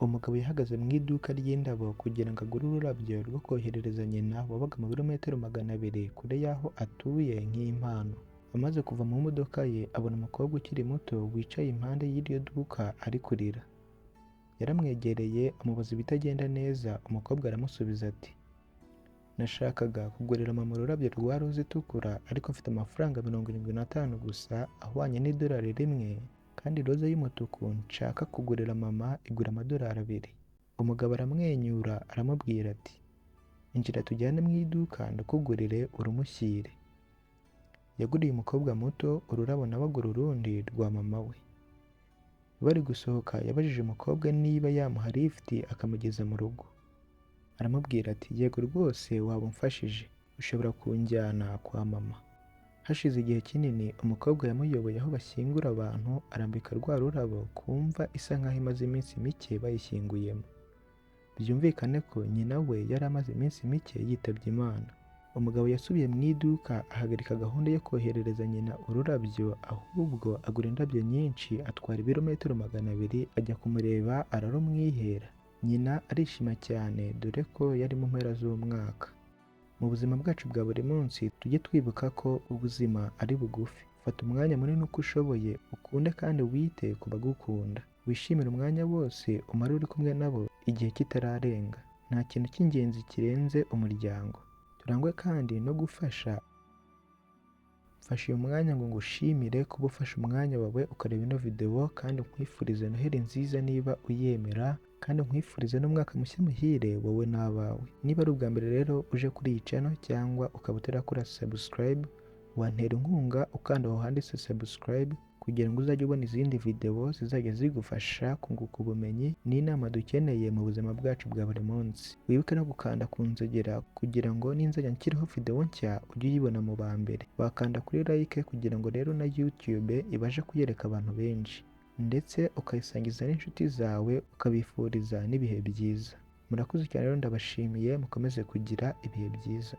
Umugabo yahagaze mu iduka ry'indabo kugira ngo agure ururabyo rwo koherereza nyina wabaga mu birometero 200 kure y'aho atuye nk'impano. Amaze kuva mu modoka ye abona umukobwa ukiri muto wicaye impande y'iryo duka ari kurira. Yaramwegereye amubaza ibitagenda neza, umukobwa aramusubiza ati: "Nashakaga kugurira mama ururabyo rwa roza itukura ariko mfite amafaranga 75 gusa ahwanye n'idolari rimwe, kandi roza y'umutuku nshaka kugurira mama igura amadolari 2." Umugabo aramwenyura aramubwira ati: "Injira tujyane mu iduka ndakugurire urumushyire." Yaguriye umukobwa muto ururabo nawe agura urundi rwa mama we. Bari gusohoka yabajije umukobwa niba yamuha lifti akamugeza mu rugo. Aramubwira ati: "Yego rwose waba umfashije, ushobora kunjyana kwa mama." Hashize igihe kinini umukobwa yamuyoboye aho bashyingura abantu, arambika rwa rurabo kumva isa nkaho imaze iminsi mike bayishyinguyemo. Byumvikane ko nyina we yari amaze iminsi mike yitabye Imana. Umugabo yasubiye mu iduka ahagarika gahunda yo koherereza nyina ururabyo, ahubwo agura indabyo nyinshi atwara ibirometero 200 ajya kumureba ararumwihera. Nyina arishima cyane dore ko yari mu mpera z'umwaka. Mu buzima bwacu bwa buri munsi tujye twibuka ko ubuzima ari bugufi. Fata umwanya munini uko ushoboye, ukunde kandi wite ku bagukunda. Wishimire umwanya wose umara uri kumwe nabo igihe kitararenga. Nta kintu cy'ingenzi kirenze umuryango. Turangwe kandi no gufasha. Mfashe uyu mwanya ngo ngushimire kuba ufashe umwanya wawe ukareba ino video, kandi nkwifurize Noheli nziza niba uyemera, kandi nkwifurize n'umwaka mushya muhire wowe n'abawe. Niba ari ubwa mbere rero uje kuri iyi channel cyangwa ukaba utarakora subscribe, wantera inkunga ukanda aho handitse subscribe kugira ngo uzajye ubona izindi video zizajya zigufasha kunguka ubumenyi n'inama dukeneye mu buzima bwacu bwa buri munsi. Wibuke no gukanda ku nzogera kugira ngo ninzajya nshyiraho video nshya ujye uyibona mu ba mbere. Wakanda kuri like kugira ngo rero na YouTube ibashe kuyereka abantu benshi, ndetse ukayisangiza n'inshuti zawe ukabifuriza n'ibihe byiza. Murakoze cyane rero, ndabashimiye, mukomeze kugira ibihe byiza.